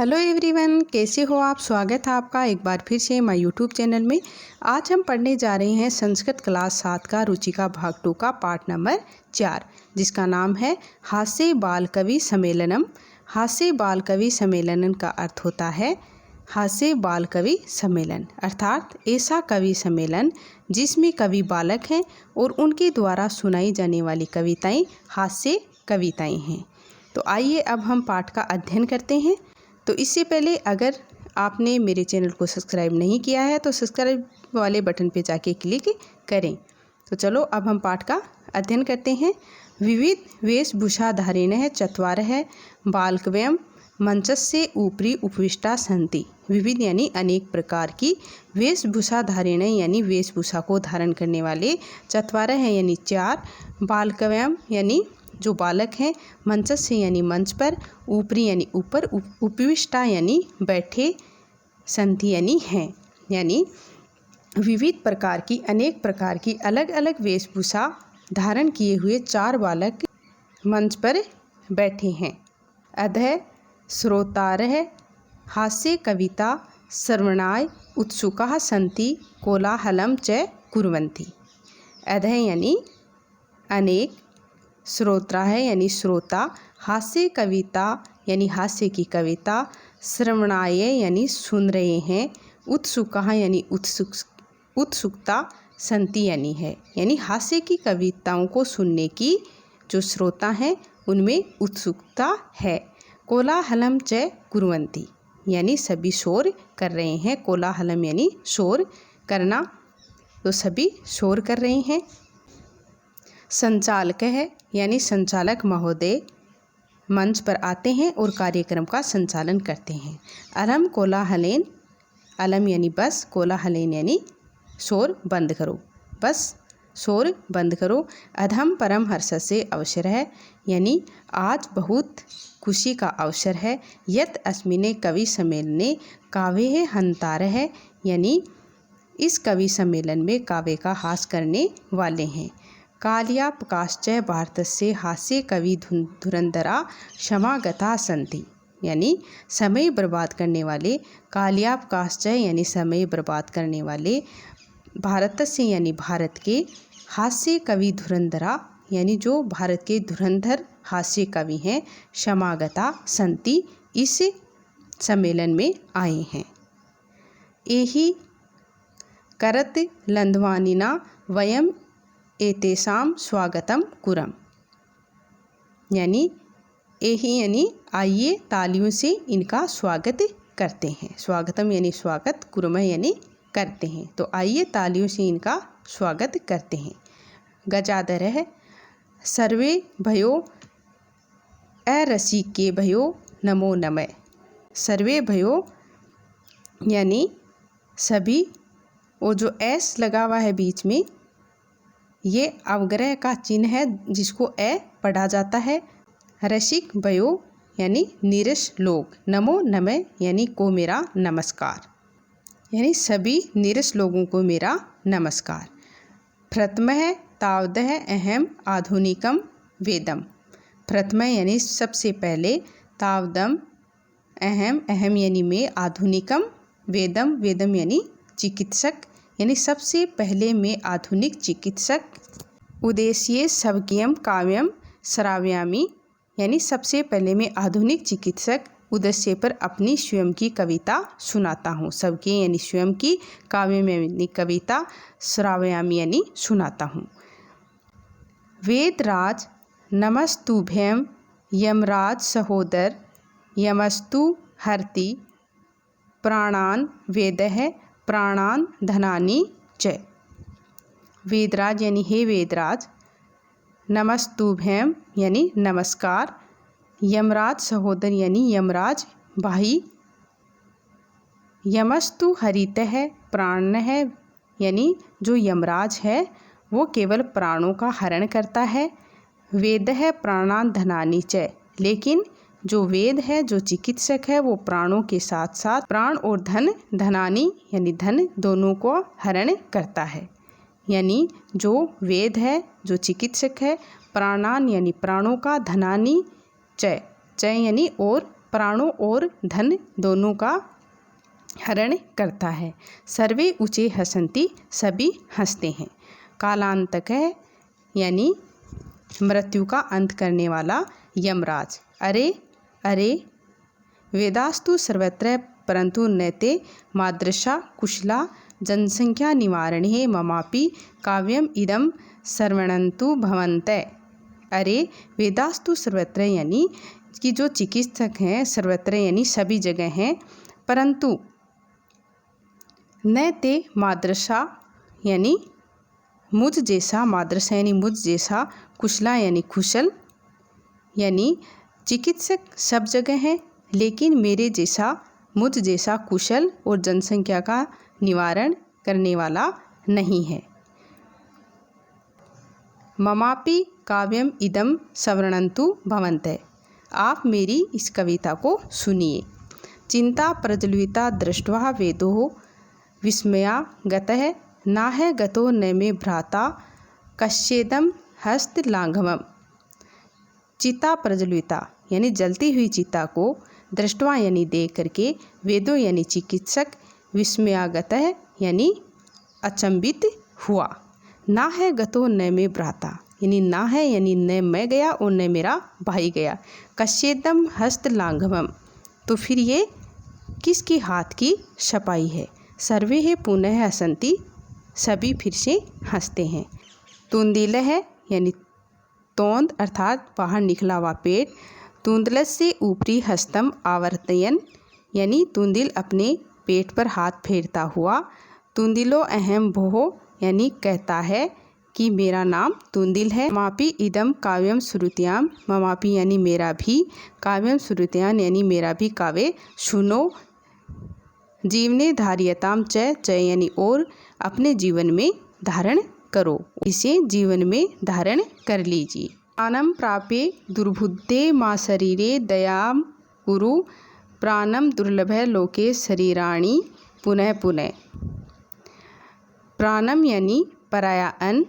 Hello everyone, कैसे हो आप। स्वागत है आपका एक बार फिर से माय यूट्यूब चैनल में। आज हम पढ़ने जा रहे हैं संस्कृत क्लास 7 का रुचिका भाग 2 का पार्ट नंबर 4, जिसका नाम है हास्य बाल कवि सम्मेलनम। हास्य बाल कवि सम्मेलन का अर्थ होता है हास्य बाल कवि सम्मेलन, अर्थात ऐसा कवि सम्मेलन जिसमें कवि बालक हैं और उनके द्वारा सुनाई जाने वाली कविताएं हास्य कविताएं हैं। तो आइए अब हम पाठ का अध्ययन करते हैं। तो इससे पहले अगर आपने मेरे चैनल को सब्सक्राइब नहीं किया है तो सब्सक्राइब वाले बटन पे जाके क्लिक करें। तो चलो अब हम पाठ का अध्ययन करते हैं। विविध वेशभूषाधारिणः चत्वारः बालकवयं मंचस्य ऊपरी उपविष्टा सन्ति। विविध यानी अनेक प्रकार की, वेशभूषाधारिण यानी वेशभूषा को धारण करने वाले, चत्वारः है यानी 4, बालकवयं यानी जो बालक हैं, मंचस्य यानी मंच पर, ऊपरी यानी ऊपर, उपविष्टा यानी बैठे, सन्ति यानी हैं, यानी विविध प्रकार की, अनेक प्रकार की अलग अलग वेशभूषा धारण किए हुए 4 बालक मंच पर बैठे हैं। अधः श्रोतारः हास्य कविता श्रवणाय उत्सुकाः सन्ति कोलाहलं च कुर्वन्ति। अधः यानी अनेक, श्रोता है यानी श्रोता, हास्य कविता यानी हास्य की कविता, श्रवणाय यानी सुन रहे हैं, उत्सुकाः यानी उत्सुकता, सन्ति यानी है, यानी हास्य की कविताओं को सुनने की जो श्रोता हैं उनमें उत्सुकता है। कोलाहलम च कुर्वन्ति यानी सभी शोर कर रहे हैं। कोलाहलम यानी शोर करना, तो सभी शोर कर रहे हैं। संचालक है यानी संचालक महोदय मंच पर आते हैं और कार्यक्रम का संचालन करते हैं। अलम कोलाहलेन, अलम यानी बस, कोलाहलेन यानी शोर बंद करो, बस शोर बंद करो। अधम परम हर्षस्य अवसर है यानी आज बहुत खुशी का अवसर है। यत अस्मिने कवि सम्मेलने काव्ये हंतारः है यानी इस कवि सम्मेलन में काव्य का हास करने वाले हैं। काल्यापकाश्च भारतस्य हास्य कवि धुरंधरा क्षमागता सन्ति यानी समय बर्बाद करने वाले, काल्यापकाश्च यानी समय बर्बाद करने वाले, भारतस्य यानी भारत के, हास्य कवि धुरंधरा यानी जो भारत के धुरंधर हास्य कवि हैं, क्षमागता सन्ति इस सम्मेलन में आए हैं। एहि करत लंध्वानिना वयम एतेषां स्वागतम कुरम यानी एहि यानी आइए तालियों से इनका स्वागत करते हैं। स्वागतम यानी स्वागत, कुरम यानी करते हैं, तो आइए तालियों से इनका स्वागत करते हैं। गजाधर है सर्वे भयो अरसिके भयो नमो नमः। सर्वे भयो यानी सभी, वो जो एस लगा हुआ है बीच में ये अवग्रह का चिन्ह है जिसको ए पढ़ा जाता है। रसिक भयो यानी नीरस लोग, नमो नमः यानी को मेरा नमस्कार, यानी सभी नीरस लोगों को मेरा नमस्कार। प्रथमः तावदः अहम आधुनिकम वेदम। प्रथम यानी सबसे पहले, तावदम अहम, अहम यानी मैं, आधुनिकम वेदम, वेदम यानी चिकित्सक, यानी सबसे पहले मैं आधुनिक चिकित्सक। उद्देश्य स्वकीयम काव्यम श्रावयामि यानी सबसे पहले मैं आधुनिक चिकित्सक उद्देश्य पर अपनी स्वयं की कविता सुनाता हूँ। स्वकीय यानी स्वयं की, काव्यम यानी कविता, श्रावयामि यानी सुनाता हूँ। वेदराज नमस्तुभ्यं यमराज सहोदर यमस्तु हरति प्राणान वेदः प्राणान धनानि च। वेदराज यानी हे वेदराज, नमस्तुभ्यं यानी नमस्कार, यमराज सहोदर यानी यमराज भाई, यमस्तु हरितः प्राणः यानी जो यमराज है वो केवल प्राणों का हरण करता है। वेदः प्राणान धनानि च, लेकिन जो वेद है, जो चिकित्सक है, वो प्राणों के साथ साथ प्राण और धन, धनानि यानी धन, दोनों को हरण करता है। यानी जो वेद है, जो चिकित्सक है, प्राणान यानी प्राणों का, धनानि च, च यानी और, प्राणों और धन दोनों का हरण करता है। सर्वे ऊँचे हसंती, सभी हंसते हैं। कालांतकः यानी मृत्यु का अंत करने वाला यमराज। अरे अरे वेदास्तु सर्वत्र परंतु नैते मादृशा कुशला जनसंख्या निवारणे ममापि काव्यम इदम सर्वणन्तु भवन्ते। अरे वेदास्तु सर्वत्र यानी कि जो चिकित्सक हैं, सर्वत्र यानी सभी जगह हैं, परंतु न ते मादृशा यानी मुझ जैसा, मादृशा यानी मुझ जैसा, कुशला यानी कुशल, यानी चिकित्सक सब जगह हैं लेकिन मेरे जैसा, मुझ जैसा कुशल और जनसंख्या का निवारण करने वाला नहीं है। ममापि काव्यम इदम सवर्णन्तु भवन्ते। आप मेरी इस कविता को सुनिए। चिंता प्रज्वलिता दृष्ट्वा वेदो विस्मया गतः नाह गतो न मे भ्राता कश्चेदम हस्तलाघवम्। चिता प्रज्वलिता यानी जलती हुई चिता को, दृष्टवा यानी देख करके, वेदो यानी चिकित्सक, विस्मयागतः यानी अचंभित हुआ, ना है गतो न में भ्राता यानी ना है यानी न मैं गया और न मेरा भाई गया, कश्चेदम हस्तलाघवम् तो फिर ये किसके हाथ की छपाई है। सर्वे है पुनः हसंती, सभी फिर से हंसते हैं। तुंदिल है यानी तोंद अर्थात बाहर निकला हुआ पेट। तुंदलस से ऊपरी हस्तम आवर्तयन यानी तुंदिल अपने पेट पर हाथ फेरता हुआ। तुंदिलो अहम भोह यानी कहता है कि मेरा नाम तुंदिल है। ममापि इदम काव्यम श्रुत्याम, ममापि यानी मेरा भी, काव्यम श्रुत्याम यानी मेरा भी काव्य सुनो। जीवने धार्यताम च यानी और अपने जीवन में धारण करो, इसे जीवन में धारण कर लीजिए। प्राणम प्राप्य दुर्बुद्धे माँ शरीरे दयाम कुरु, प्राणम दुर्लभे लोके शरीराणि पुनः पुनः। प्राणम यानी पराया अन्न,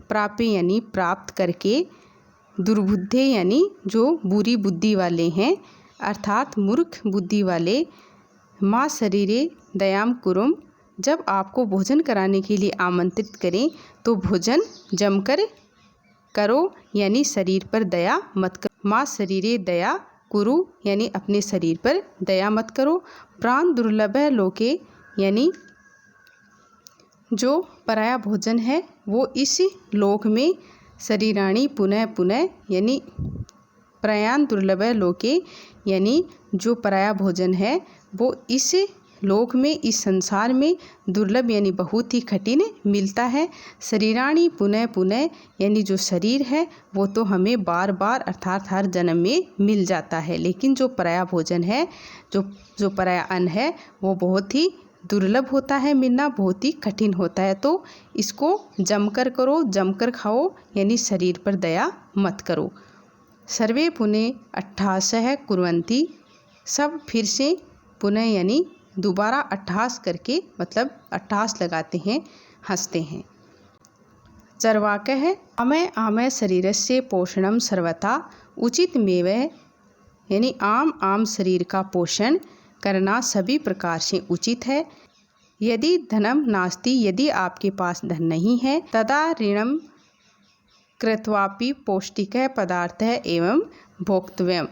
प्राप्य यानी प्राप्त करके, दुर्बुद्धे यानी जो बुरी बुद्धि वाले हैं अर्थात मूर्ख बुद्धि वाले, माँ शरीरे दयाम कुरुम जब आपको भोजन कराने के लिए आमंत्रित करें तो भोजन जमकर करो यानी शरीर पर दया मत करो। माँ शरीरे दया कुरु यानी अपने शरीर पर दया मत करो। प्राण दुर्लभ लोके यानी जो पराया भोजन है वो इस लोक में, शरीराणी पुनः पुनः यानी प्रयाण दुर्लभ लोके यानी जो पराया भोजन है वो इस लोक में, इस संसार में दुर्लभ यानी बहुत ही कठिन मिलता है। शरीराणी पुनः पुनः यानी जो शरीर है वो तो हमें बार बार अर्थात हर जन्म में मिल जाता है, लेकिन जो पराया भोजन है, जो पराया अन्न है वो बहुत ही दुर्लभ होता है, मिलना बहुत ही कठिन होता है। तो इसको जमकर करो, जमकर खाओ यानी शरीर पर दया मत करो। सर्वे पुनः अट्ठासः कुर्वन्ति, सब फिर से पुनः यानी दोबारा अट्ठास करके मतलब अट्ठास लगाते हैं, हंसते हैं। चर्वाकः आमय आमय शरीरस्य पोषणम सर्वथा उचित मेव यानी आम शरीर का पोषण करना सभी प्रकार से उचित है। यदि धनम नास्ति, यदि आपके पास धन नहीं है, तदा ऋणम कृत्वापि पौष्टिकः पदार्थः एवं भोक्तव्यम्।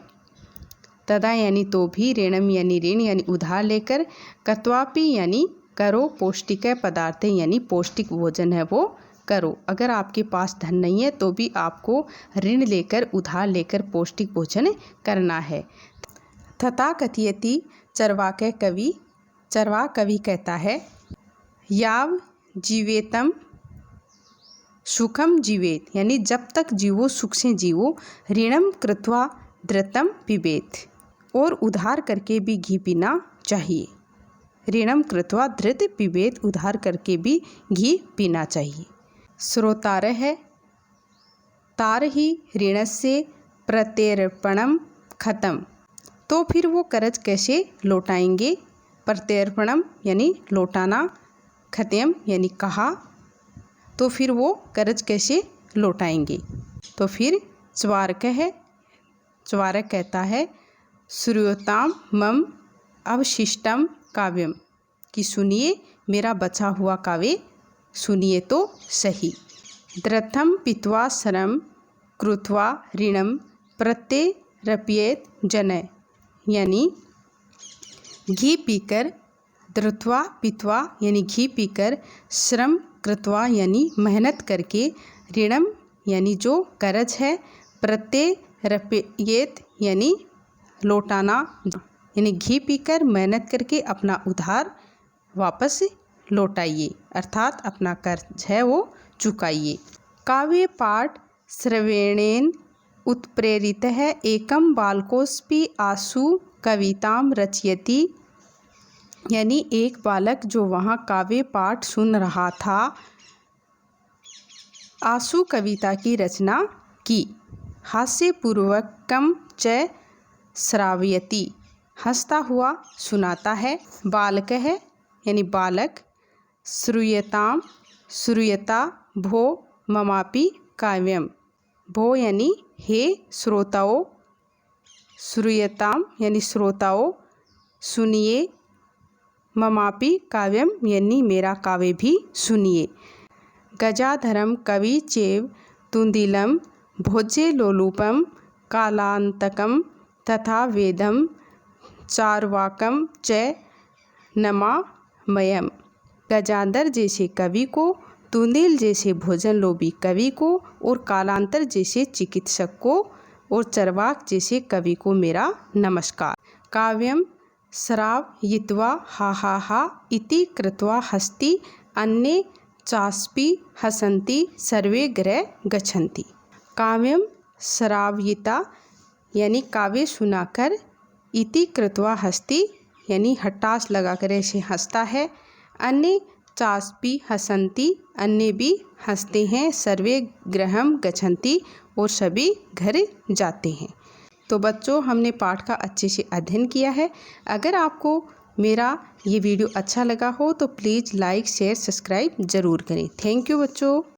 तदा यानी तो भी, ऋणम यानी ऋण यानी उधार लेकर, कृत्वापि यानी करो, पौष्टिक पदार्थ यानी पौष्टिक भोजन है वो करो। अगर आपके पास धन नहीं है तो भी आपको ऋण लेकर, उधार लेकर पौष्टिक भोजन करना है। तथा कथयति चरवाक कवि, चरवाक कवि कहता है, याव जीवेतम सुखम जीवेत यानी जब तक जीवो सुख से जीवो, ऋणम कृत्वा धृतम पिबेत और उधार करके भी घी पीना चाहिए। ऋणम कृत्वा धृत पिबेत, उधार करके भी घी पीना चाहिए। श्रोतार है तार ही ऋणस्य प्रत्यर्पणम खत्म, तो फिर वो कर्ज कैसे लौटाएंगे। प्रत्यर्पणम यानी लौटाना, खत्म यानी कहा, तो फिर वो कर्ज कैसे लौटाएंगे। तो फिर च्वारक है, च्वारक कहता है, श्रूयताम मम अवशिष्टम काव्यम, कि सुनिए मेरा बचा हुआ काव्य, सुनिए तो सही। द्रथम पीत्वा शरम कृत्वा ऋणम प्रत्यर्पयेत जनय, यानी घी पीकर, द्रुत्वा पीत्वा यानी घी पीकर, श्रम कृत्वा यानी मेहनत करके, ऋणम यानी जो कर्ज है, प्रत्यर्पयेत यानी लौटाना, यानी घी पीकर मेहनत करके अपना उधार वापस लौटाइए, अर्थात अपना कर्ज है वो चुकाइए। काव्य पाठ श्रवणेन उत्प्रेरितः एकम बालकोऽपि आशु कविताम रचयति, यानी एक बालक जो वहाँ काव्य पाठ सुन रहा था, आशु कविता की रचना की। हास्यपूर्वकम च श्रावयति, हंसता हुआ सुनाता है। बालक है यानी बालक। श्रूयताम श्रूयता भो ममापि काव्यम, भो यानी हे श्रोताओं, श्रूयताम यानी श्रोताओं सुनिए, ममापि काव्यम यानी मेरा काव्य भी सुनिए। गजाधरम कवि चेव तुंदिलम भोज्ये लोलुपम कालांतकम तथा वेदम चार्वाकम च नमामयम, गजाधर जैसे कवि को, तुंदिल जैसे भोजन लोभी कवि को, और कालांतर जैसे चिकित्सक को, और चरवाक जैसे कवि को मेरा नमस्कार। काव्यम श्रावयित्वा हा हा हा इति कृत्वा हस्ति अन्ये चास्पि हसन्ति सर्वे गृहे गच्छन्ति। काव्यम श्रावयिता यानी काव्य सुनाकर, इति कृत्वा हस्ति यानी हट्टास लगाकर ऐसे हंसता है, अन्य चास्पि हसन्ति अन्य भी हंसते हैं, सर्वे गृहम गच्छन्ति और सभी घर जाते हैं। तो बच्चों, हमने पाठ का अच्छे से अध्ययन किया है। अगर आपको मेरा ये वीडियो अच्छा लगा हो तो प्लीज़ लाइक शेयर सब्सक्राइब ज़रूर करें। थैंक यू बच्चों।